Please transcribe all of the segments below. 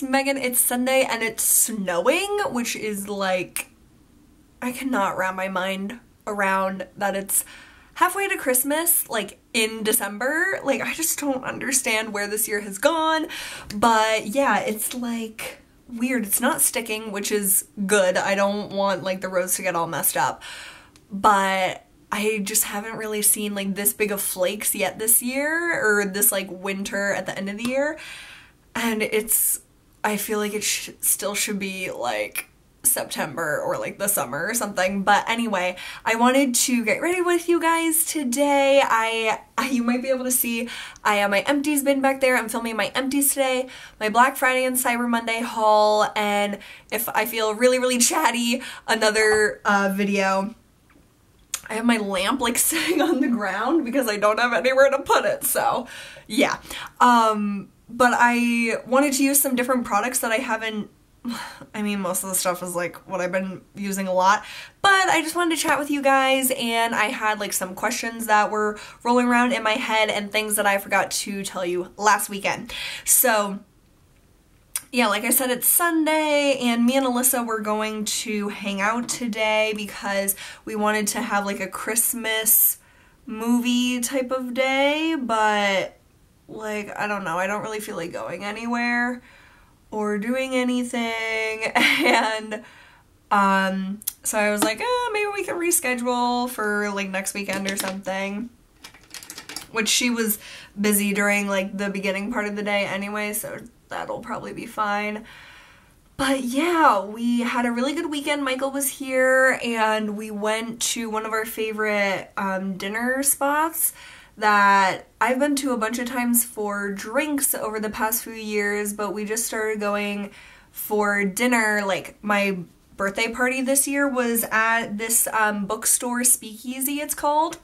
Megan. It's Sunday and it's snowing, which is like, I cannot wrap my mind around that it's halfway to Christmas, like in December. Like, I just don't understand where this year has gone. But yeah, it's like weird. It's not sticking, which is good. I don't want like the roads to get all messed up. But I just haven't really seen like this big of flakes yet this year, or this like winter at the end of the year. And I feel like it still should be like September or like the summer or something. But anyway, I wanted to get ready with you guys today. You might be able to see I have my empties bin back there. I'm filming my empties today, my Black Friday and Cyber Monday haul, and if I feel really chatty, another video. I have my lamp like sitting on the ground because I don't have anywhere to put it, so yeah. But I wanted to use some different products that I haven't, I mean, most of the stuff is like what I've been using a lot, but I just wanted to chat with you guys, and I had like some questions that were rolling around in my head and things that I forgot to tell you last weekend. So yeah, like I said, it's Sunday, and me and Alyssa were going to hang out today because we wanted to have like a Christmas movie type of day, but like, I don't know, I don't really feel like going anywhere or doing anything, and so I was like, maybe we can reschedule for like next weekend or something, which she was busy during like the beginning part of the day anyway, so that'll probably be fine. But yeah, we had a really good weekend. Michael was here, and we went to one of our favorite dinner spots that I've been to a bunch of times for drinks over the past few years, but we just started going for dinner. Like, my birthday party this year was at this bookstore, Speakeasy it's called.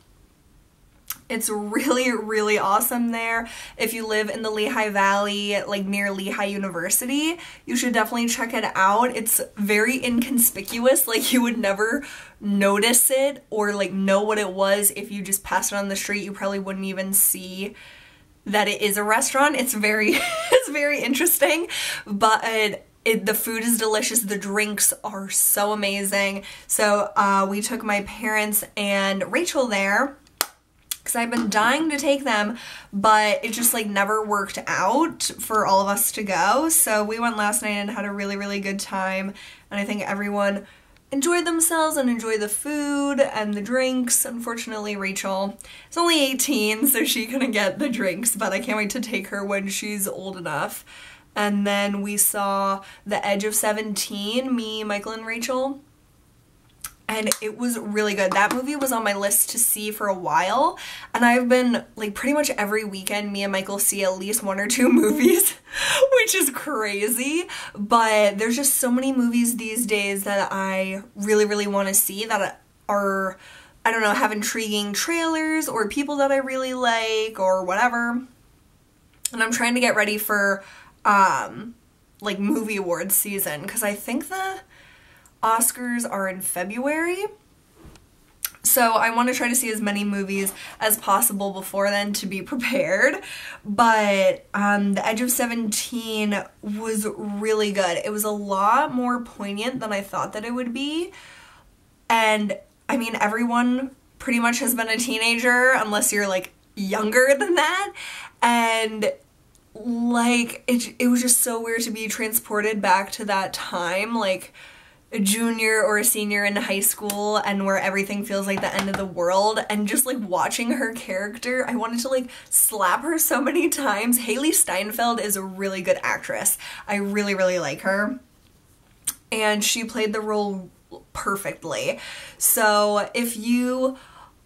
It's really awesome there. If you live in the Lehigh Valley, like near Lehigh University, you should definitely check it out. It's very inconspicuous, like you would never notice it or like know what it was if you just passed it on the street. You probably wouldn't even see that it is a restaurant. It's very it's very interesting, but the food is delicious. The drinks are so amazing. So we took my parents and Rachel there, because I've been dying to take them, but it just like never worked out for all of us to go. So we went last night and had a really good time, and I think everyone enjoyed themselves and enjoyed the food and the drinks. Unfortunately, Rachel is only 18, so she couldn't get the drinks, but I can't wait to take her when she's old enough. And then we saw The Edge of 17, me, Michael, and Rachel. And it was really good. That movie was on my list to see for a while, and I've been like pretty much every weekend me and Michael see at least 1 or 2 movies, which is crazy. But there's just so many movies these days that I really want to see that are, I don't know, have intriguing trailers or people that I really like or whatever. And I'm trying to get ready for like movie awards season, because I think the Oscars are in February, so I want to try to see as many movies as possible before then to be prepared. But The Edge of 17 was really good. It was a lot more poignant than I thought that it would be, and I mean, everyone pretty much has been a teenager unless you're like younger than that, and like it was just so weird to be transported back to that time, like a junior or a senior in high school, and where everything feels like the end of the world, and just like watching her character, I wanted to like slap her so many times. Haley Steinfeld is a really good actress. I really like her, and she played the role perfectly. So if you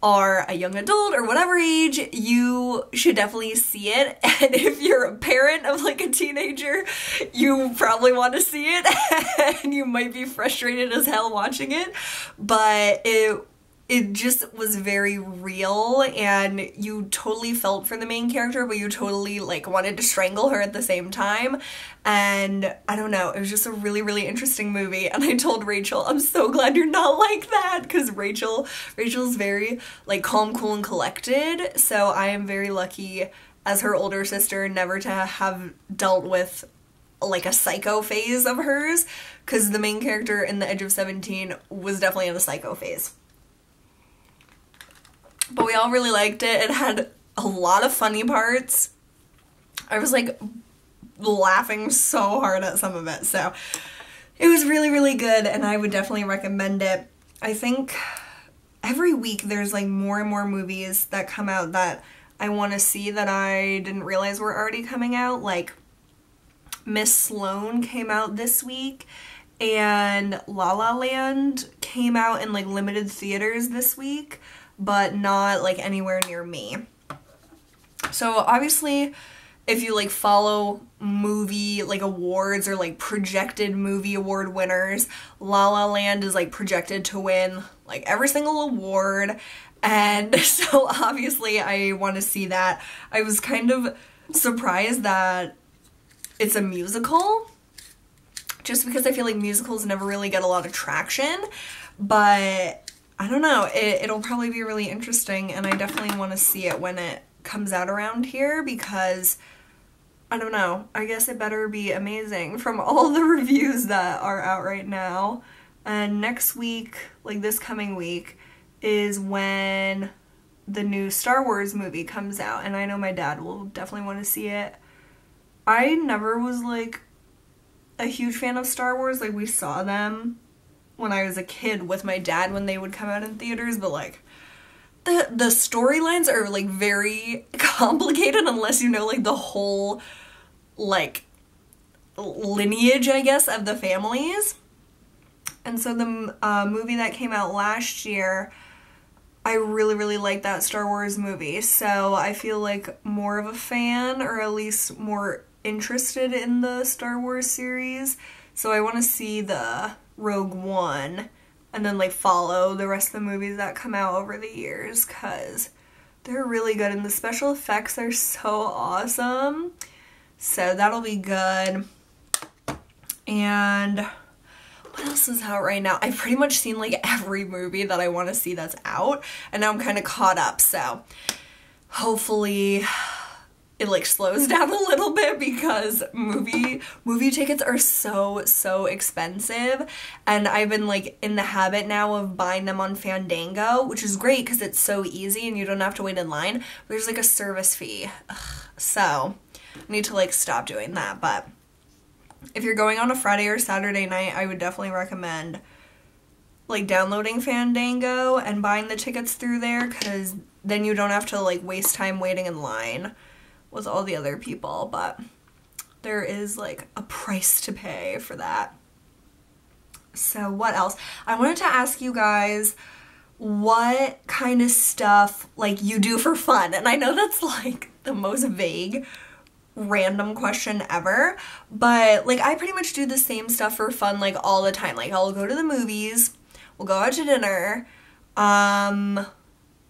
are a young adult or whatever age, you should definitely see it. And if you're a parent of like a teenager, you probably want to see it and you might be frustrated as hell watching it, but it just was very real, and you totally felt for the main character, but you totally like wanted to strangle her at the same time. And I don't know, it was just a really interesting movie. And I told Rachel, I'm so glad you're not like that, because Rachel's very like calm, cool, and collected, so I am very lucky as her older sister never to have dealt with like a psycho phase of hers, because the main character in The Edge of 17 was definitely in a psycho phase. But we all really liked it. It had a lot of funny parts. I was like laughing so hard at some of it, so it was really, really good, and I would definitely recommend it. I think every week there's like more and more movies that come out that I want to see that I didn't realize were already coming out. Like Miss Sloane came out this week, and La La Land came out in like limited theaters this week, but not like anywhere near me. So obviously, if you like follow movie like awards or like projected movie award winners, La La Land is like projected to win like every single award, and so obviously I want to see that. I was kind of surprised that it's a musical, just because I feel like musicals never really get a lot of traction, but I don't know, it'll probably be really interesting, and I definitely want to see it when it comes out around here, because I don't know, I guess it better be amazing from all the reviews that are out right now. And next week, like this coming week, is when the new Star Wars movie comes out, and I know my dad will definitely want to see it. I never was like a huge fan of Star Wars. Like, we saw them when I was a kid with my dad when they would come out in theaters, but like the storylines are like very complicated unless you know like the whole like lineage, I guess, of the families. And so the movie that came out last year, I really, really liked that Star Wars movie, so I feel like more of a fan, or at least more interested in the Star Wars series. So I want to see the Rogue One and then like follow the rest of the movies that come out over the years, because they're really good and the special effects are so awesome. So that'll be good. And what else is out right now? I've pretty much seen like every movie that I want to see that's out, and now I'm kind of caught up, so hopefully it like slows down a little bit, because movie tickets are so expensive, and I've been like in the habit now of buying them on Fandango, which is great because it's so easy and you don't have to wait in line. There's like a service fee. So I need to like stop doing that. But if you're going on a Friday or Saturday night, I would definitely recommend like downloading Fandango and buying the tickets through there, because then you don't have to like waste time waiting in line with all the other people. But there is like a price to pay for that. So what else? I wanted to ask you guys what kind of stuff like you do for fun, and I know that's like the most vague random question ever, but like I pretty much do the same stuff for fun like all the time. Like I'll go to the movies, we'll go out to dinner,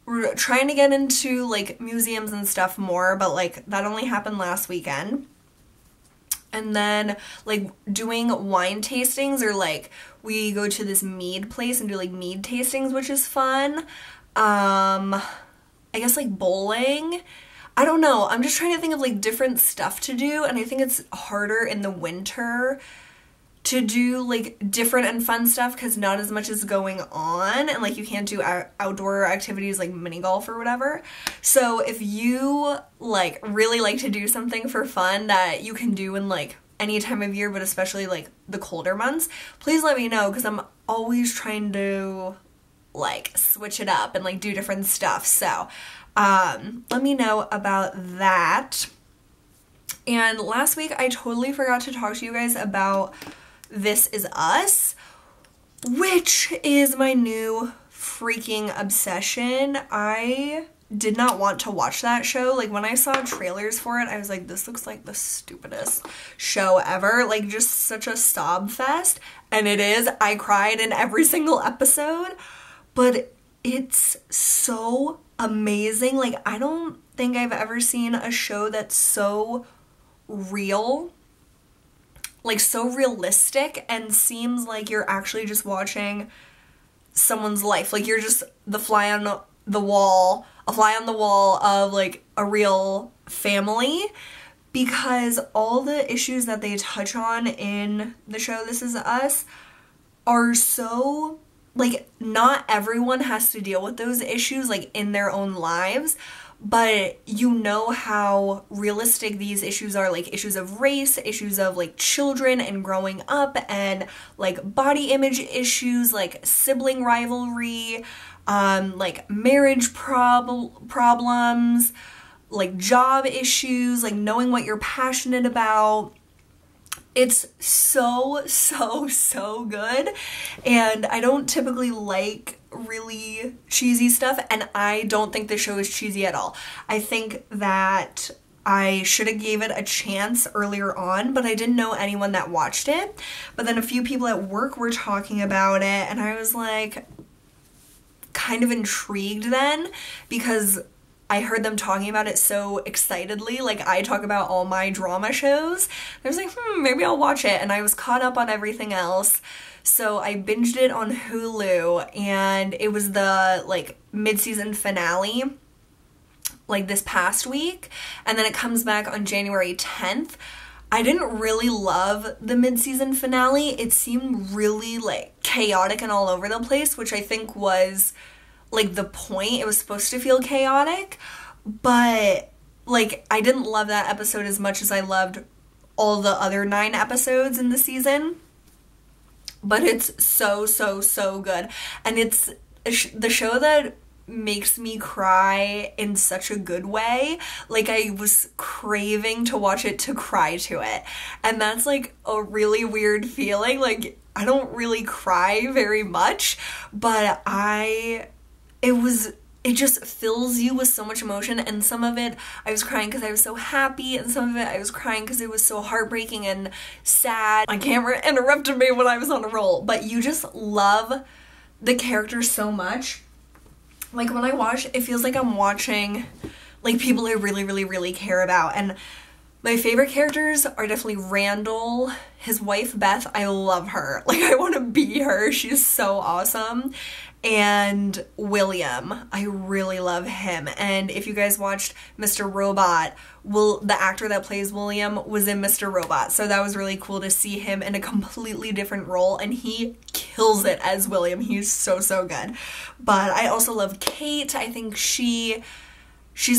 we're trying to get into like museums and stuff more, but like that only happened last weekend. And then like doing wine tastings, or like we go to this mead place and do like mead tastings, which is fun. I guess like bowling. I don't know, I'm just trying to think of like different stuff to do, and I think it's harder in the winter to do like different and fun stuff because not as much is going on, and like you can't do outdoor activities like mini golf or whatever. So if you like really like to do something for fun that you can do in like any time of year, but especially like the colder months, please let me know, because I'm always trying to like switch it up and like do different stuff. So let me know about that. And last week I totally forgot to talk to you guys about This Is Us, which is my new freaking obsession. I did not want to watch that show. Like when I saw trailers for it, I was like, this looks like the stupidest show ever. Like just such a sob fest. And it is. I cried in every single episode, but it's so amazing. Like I don't think I've ever seen a show that's so real, like so realistic, and seems like you're actually just watching someone's life. Like you're just the fly on the wall, a fly on the wall of like a real family, because all the issues that they touch on in the show This Is Us are so, like, not everyone has to deal with those issues, like, in their own lives, but you know how realistic these issues are, like issues of race, issues of like children and growing up, and like body image issues, like sibling rivalry, like marriage problems, like job issues, like knowing what you're passionate about. It's so good, and I don't typically like really cheesy stuff, and I don't think the show is cheesy at all. I think that I should have gave it a chance earlier on, but I didn't know anyone that watched it. But then a few people at work were talking about it, and I was like kind of intrigued then, because I heard them talking about it so excitedly, like I talk about all my drama shows. I was like, maybe I'll watch it, and I was caught up on everything else. So I binged it on Hulu, and it was the like mid-season finale like this past week, and then it comes back on January 10th. I didn't really love the mid-season finale. It seemed really like chaotic and all over the place, which I think was like the point. It was supposed to feel chaotic, but like I didn't love that episode as much as I loved all the other 9 episodes in the season. But it's so good, and it's the show that makes me cry in such a good way. Like I was craving to watch it to cry to it, and that's like a really weird feeling. Like I don't really cry very much, but it just fills you with so much emotion, and some of it I was crying because I was so happy, and some of it I was crying because it was so heartbreaking and sad. My camera interrupted me when I was on a roll, but you just love the characters so much. Like when I watch, it feels like I'm watching like people I really care about, and my favorite characters are definitely Randall, his wife Beth. I love her. Like I want to be her. She's so awesome. And William, I really love him. And if you guys watched Mr. Robot, the actor that plays William was in Mr. Robot, so that was really cool to see him in a completely different role, and he kills it as William. He's so good. But I also love Kate. I think she's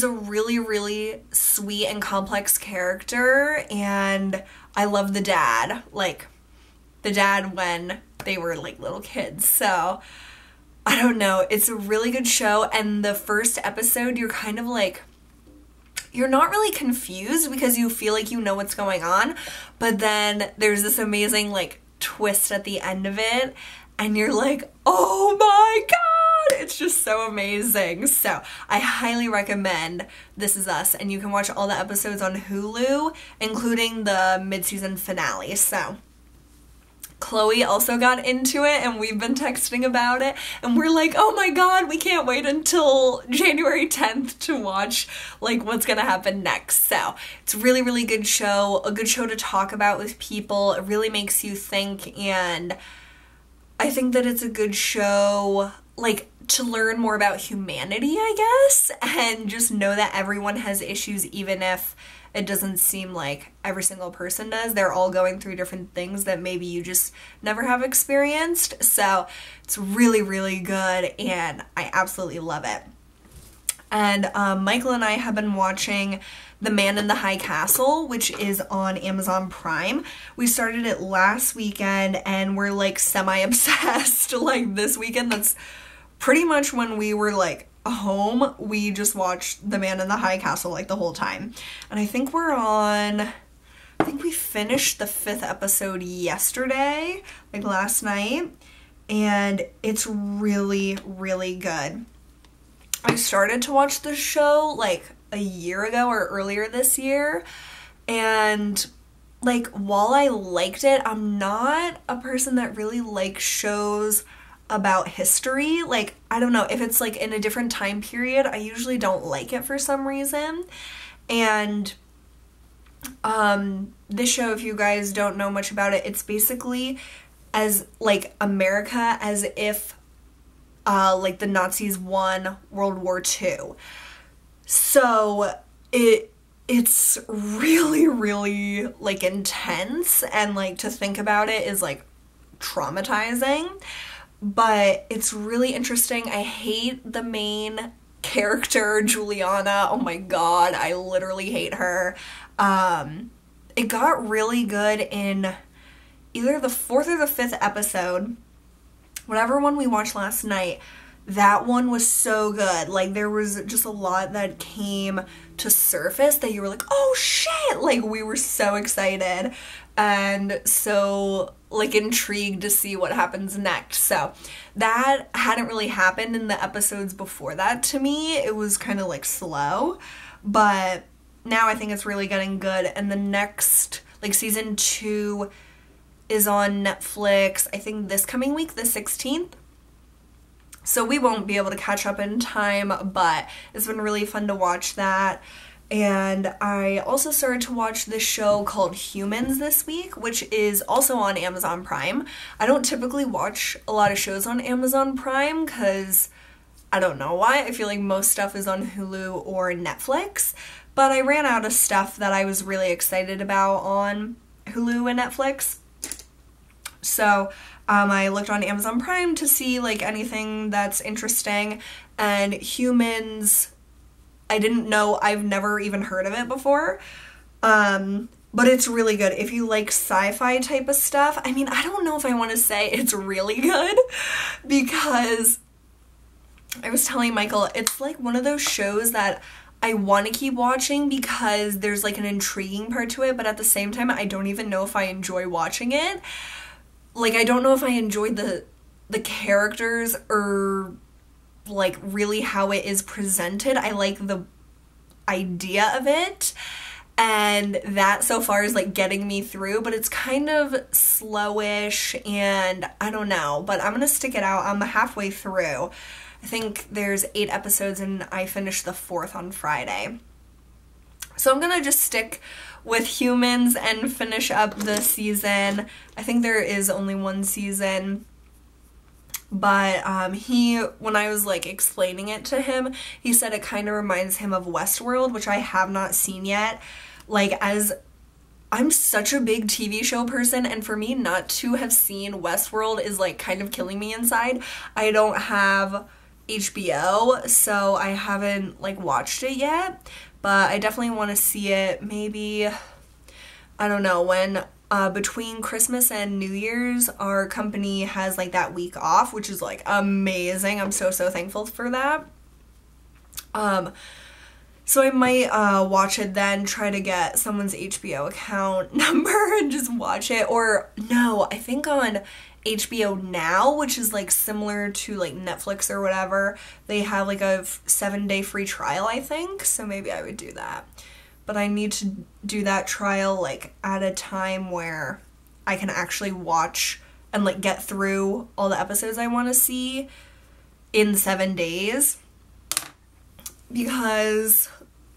a really sweet and complex character, and I love the dad, like the dad when they were like little kids. So I don't know, it's a really good show, and the first episode you're kind of like, you're not really confused because you feel like you know what's going on, but then there's this amazing like twist at the end of it, and you're like, oh my god, it's just so amazing. So I highly recommend This Is Us, and you can watch all the episodes on Hulu, including the mid-season finale. So Chloe also got into it, and we've been texting about it, and we're like, oh my god, we can't wait until January 10th to watch like what's gonna happen next. So it's a really good show, a good show to talk about with people. It really makes you think, and I think that it's a good show like to learn more about humanity, I guess, and just know that everyone has issues, even if it doesn't seem like every single person does. They're all going through different things that maybe you just never have experienced. So it's really good, and I absolutely love it. And Michael and I have been watching The Man in the High Castle, which is on Amazon Prime. We started it last weekend, and we're like semi-obsessed. Like this weekend, that's pretty much when we were like home, we just watched The Man in the High Castle like the whole time. And I think we finished the 5th episode yesterday, like last night, and it's really good. I started to watch the show like a year ago or earlier this year, and like while I liked it, I'm not a person that really likes shows about history. Like, I don't know, if it's like in a different time period, I usually don't like it for some reason. And this show, if you guys don't know much about it, it's basically as like America as if like the Nazis won World War II. So it it's really, really, like, intense, and, like, to think about it is, like, traumatizing, but it's really interesting. I hate the main character, Juliana. Oh my god, I literally hate her. It got really good in either the 4th or the 5th episode, whatever one we watched last night. That one was so good. Like, there was just a lot that came to surface that you were like, oh shit! Like, we were so excited and so, like, intrigued to see what happens next. So that hadn't really happened in the episodes before that to me. It was kind of, like, slow. But now I think it's really getting good. And the next, like, season 2 is on Netflix, I think this coming week, the 16th. So we won't be able to catch up in time, but it's been really fun to watch that. And I also started to watch this show called Humans this week, which is also on Amazon Prime. I don't typically watch a lot of shows on Amazon Prime because I don't know why. I feel like most stuff is on Hulu or Netflix, but I ran out of stuff that I was really excited about on Hulu and Netflix. So I looked on Amazon Prime to see, like, anything that's interesting, and Humans, I didn't know, I've never even heard of it before, but it's really good. If you like sci-fi type of stuff, I mean, I don't know if I want to say it's really good, because I was telling Michael, it's like one of those shows that I want to keep watching because there's, like, an intriguing part to it, but at the same time, I don't even know if I enjoy watching it. Like, I don't know if I enjoyed the characters or, like, really how it is presented. I like the idea of it, and that so far is, like, getting me through, but it's kind of slowish, and I don't know, but I'm gonna stick it out. I'm halfway through. I think there's 8 episodes, and I finished the 4th on Friday. So I'm gonna just stick with Humans and finish up the season. I think there is only 1 season, but when I was, like, explaining it to him, he said it kind of reminds him of Westworld, which I have not seen yet. Like, as I'm such a big TV show person, and for me not to have seen Westworld is, like, kind of killing me inside. I don't have HBO, so I haven't, like, watched it yet. But I definitely want to see it maybe, I don't know, when between Christmas and New Year's, our company has, like, that week off, which is, like, amazing. I'm so thankful for that. So I might watch it then, try to get someone's HBO account number and just watch it. Or no, I think on HBO Now, which is, like, similar to, like, Netflix or whatever, they have, like, a 7-day free trial, I think, so maybe I would do that. But I need to do that trial, like, at a time where I can actually watch and, like, get through all the episodes I want to see in 7 days, because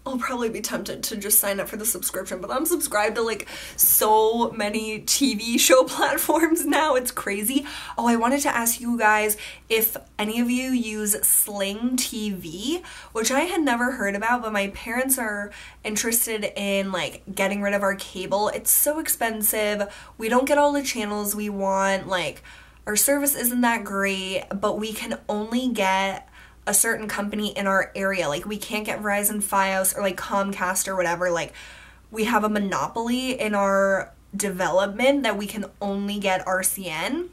I'll probably be tempted to just sign up for the subscription, but I'm subscribed to, like, so many TV show platforms now. It's crazy. Oh, I wanted to ask you guys if any of you use Sling TV, which I had never heard about, but my parents are interested in, like, getting rid of our cable. It's so expensive. We don't get all the channels we want. Like, our service isn't that great, but we can only get a certain company in our area. Like, we can't get Verizon Fios or, like, Comcast or whatever. Like, we have a monopoly in our development that we can only get RCN,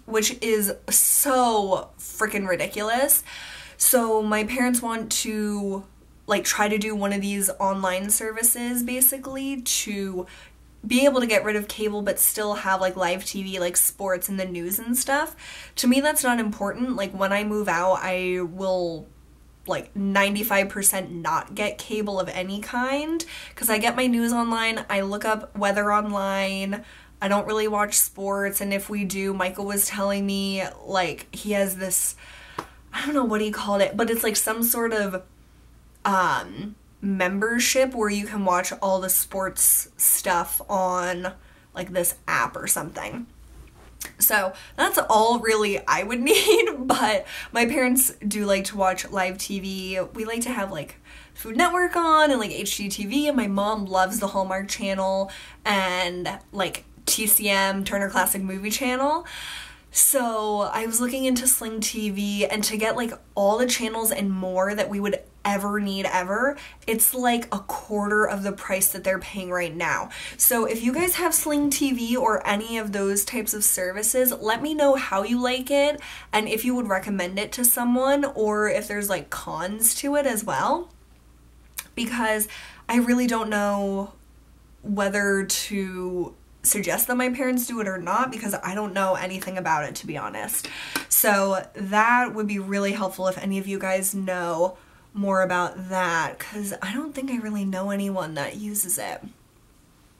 which is so freaking ridiculous. So my parents want to, like, try to do one of these online services, basically, to be able to get rid of cable but still have, like, live TV, like, sports and the news and stuff. To me, that's not important. Like, when I move out, I will, like, 95% not get cable of any kind, because I get my news online, I look up weather online, I don't really watch sports, and if we do, Michael was telling me, like, he has this, I don't know what he called it, but it's, like, some sort of membership where you can watch all the sports stuff on, like, this app or something. So that's all really I would need, but my parents do like to watch live TV. We like to have like Food Network on and like HGTV, and my mom loves the Hallmark Channel and like TCM, Turner Classic Movie Channel. So I was looking into Sling TV, and to get like all the channels and more that we would ever need ever, it's like a quarter of the price that they're paying right now. So if you guys have Sling TV or any of those types of services, let me know how you like it and if you would recommend it to someone, or if there's like cons to it as well, because I really don't know whether to suggest that my parents do it or not, because I don't know anything about it, to be honest. So that would be really helpful if any of you guys know more about that, because I don't think I really know anyone that uses it.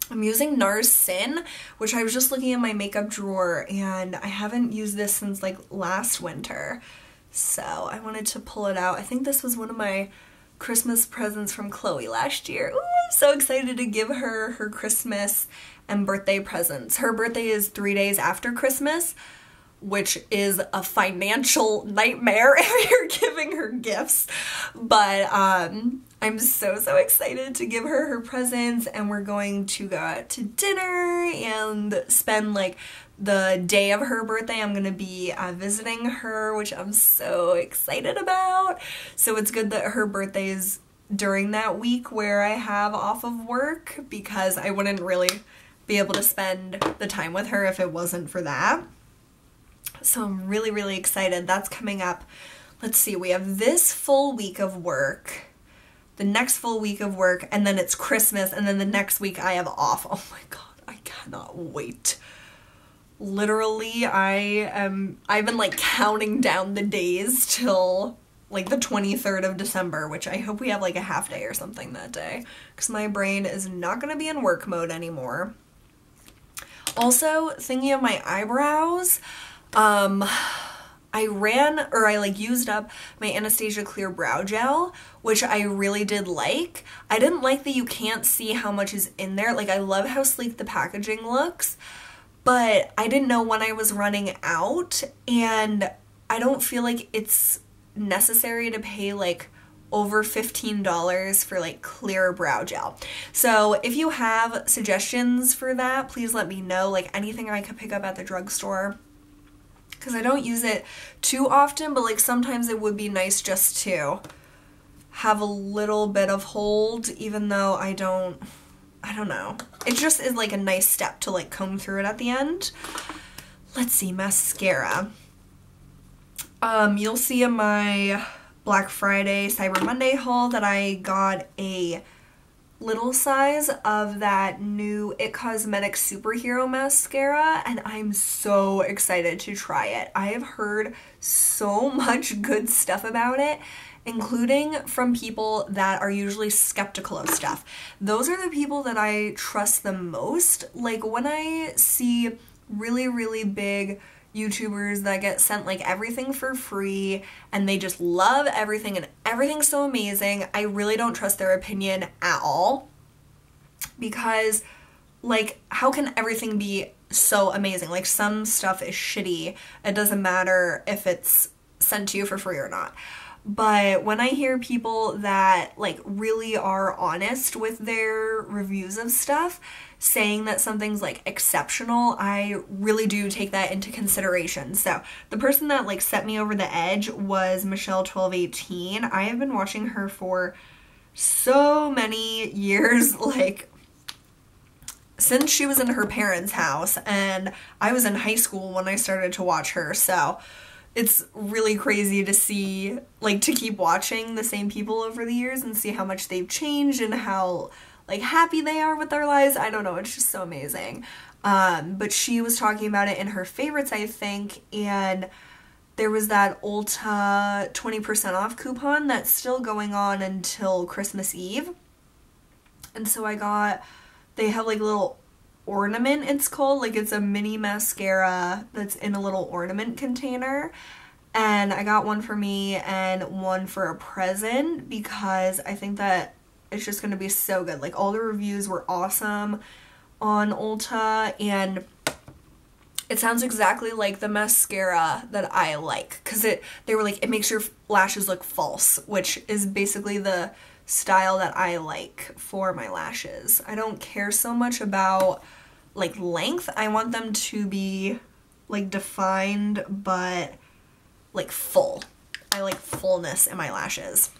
I'm using NARS Sin, which I was just looking in my makeup drawer, and I haven't used this since like last winter, so I wanted to pull it out. I think this was one of my Christmas presents from Chloe last year. Ooh, I'm so excited to give her her Christmas and birthday presents. Her birthday is 3 days after Christmas, which is a financial nightmare if you're giving her gifts. But I'm so excited to give her her presents, and we're going to go out to dinner and spend like the day of her birthday. I'm gonna be visiting her, which I'm so excited about. So it's good that her birthday is during that week where I have off of work, because I wouldn't really be able to spend the time with her if it wasn't for that. So I'm really excited. That's coming up. Let's see, we have this full week of work, the next full week of work, and then it's Christmas, and then the next week I have off. Oh my god, I cannot wait. Literally, I've been like counting down the days till like the 23rd of December, which I hope we have like a half day or something that day, because my brain is not going to be in work mode anymore. Also, thinking of my eyebrows, I used up my Anastasia Clear Brow Gel, which I really did like. I didn't like that you can't see how much is in there. Like, I love how sleek the packaging looks, but I didn't know when I was running out, and I don't feel like it's necessary to pay like over $15 for like clear brow gel. So if you have suggestions for that, please let me know, like anything I could pick up at the drugstore, because I don't use it too often, but like sometimes it would be nice just to have a little bit of hold, even though I don't know. It just is like a nice step to like comb through it at the end. Let's see, mascara. You'll see in my Black Friday, Cyber Monday haul that I got a little size of that new IT Cosmetics Superhero Mascara, and I'm so excited to try it. I have heard so much good stuff about it, including from people that are usually skeptical of stuff. Those are the people that I trust the most. Like, when I see really big YouTubers that get sent like everything for free and they just love everything and everything's so amazing, I really don't trust their opinion at all, because like, how can everything be so amazing? Like, some stuff is shitty. It doesn't matter if it's sent to you for free or not. But when I hear people that like really are honest with their reviews of stuff, saying that something's like exceptional, I really do take that into consideration. So the person that like set me over the edge was Michelle1218. I have been watching her for so many years, like since she was in her parents' house, and I was in high school when I started to watch her. So it's really crazy to see, like, to keep watching the same people over the years and see how much they've changed and how, like, happy they are with their lives. I don't know, it's just so amazing. But she was talking about it in her favorites, I think, and there was that Ulta 20% off coupon that's still going on until Christmas Eve. And so they have, like, a little ornament, it's called, like it's a mini mascara that's in a little ornament container, and I got one for me and one for a present, because I think that it's just going to be so good. Like, all the reviews were awesome on Ulta, and It sounds exactly like the mascara that I like, because they were like, it makes your lashes look false, which is basically the style that I like for my lashes. I don't care so much about like length. I want them to be like defined but like full. I like fullness in my lashes.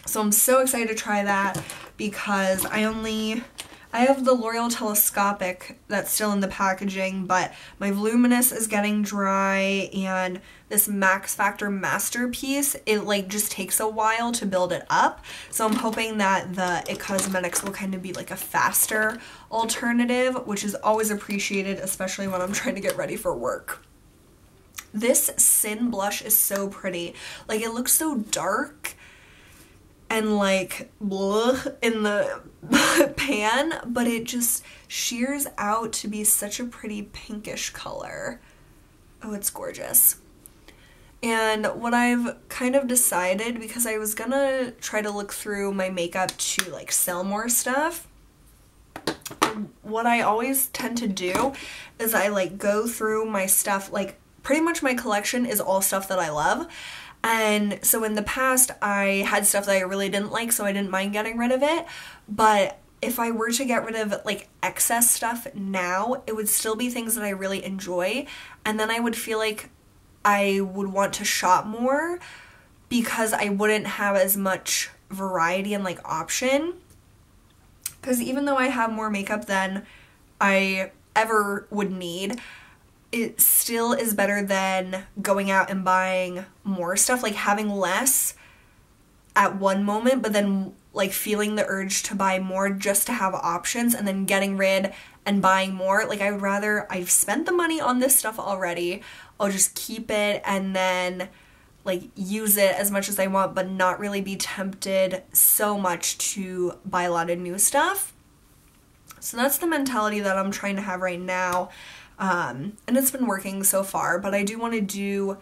So I'm so excited to try that because I have the L'Oreal Telescopic that's still in the packaging, but my Voluminous is getting dry, and this Max Factor Masterpiece, it like just takes a while to build it up. So I'm hoping that the IT Cosmetics will kind of be like a faster alternative, which is always appreciated, especially when I'm trying to get ready for work. This Sin blush is so pretty. Like, it looks so dark and like blah in the pan, but it just shears out to be such a pretty pinkish color. Oh, it's gorgeous. And what I've kind of decided, because I was gonna try to look through my makeup to like sell more stuff, what I always tend to do is I like go through my stuff, like pretty much my collection is all stuff that I love. And so in the past, I had stuff that I really didn't like, so I didn't mind getting rid of it. But if I were to get rid of like excess stuff now, it would still be things that I really enjoy. And then I would feel like I would want to shop more because I wouldn't have as much variety and like option. Because even though I have more makeup than I ever would need, it still is better than going out and buying more stuff, like having less at one moment, but then like feeling the urge to buy more just to have options and then getting rid and buying more. Like, I would rather, I've spent the money on this stuff already, I'll just keep it and then like use it as much as I want, but not really be tempted so much to buy a lot of new stuff. So that's the mentality that I'm trying to have right now. And it's been working so far, but I do want to do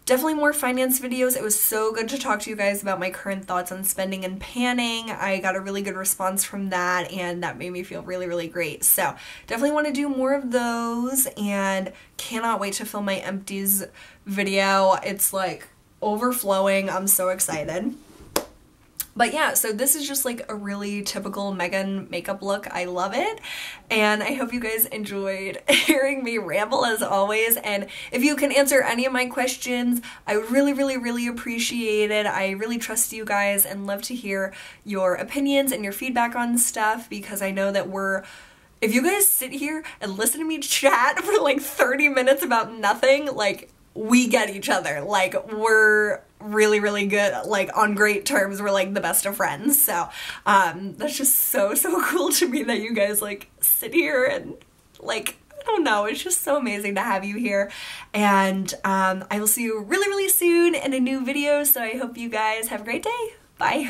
definitely more finance videos. It was so good to talk to you guys about my current thoughts on spending and panning. I got a really good response from that, and that made me feel really, really great. So definitely want to do more of those, and cannot wait to film my empties video. It's like overflowing. I'm so excited. But yeah, so this is just like a really typical Megan makeup look. I love it, and I hope you guys enjoyed hearing me ramble as always. And if you can answer any of my questions, I would really, really, really appreciate it. I really trust you guys and love to hear your opinions and your feedback on stuff, because I know that if you guys sit here and listen to me chat for like 30 minutes about nothing, like, we get each other. Like, we're really, really good, like on great terms. We're like the best of friends. So that's just so cool to me that you guys like sit here and like, I don't know, it's just so amazing to have you here. And I will see you really, really soon in a new video. So I hope you guys have a great day. Bye.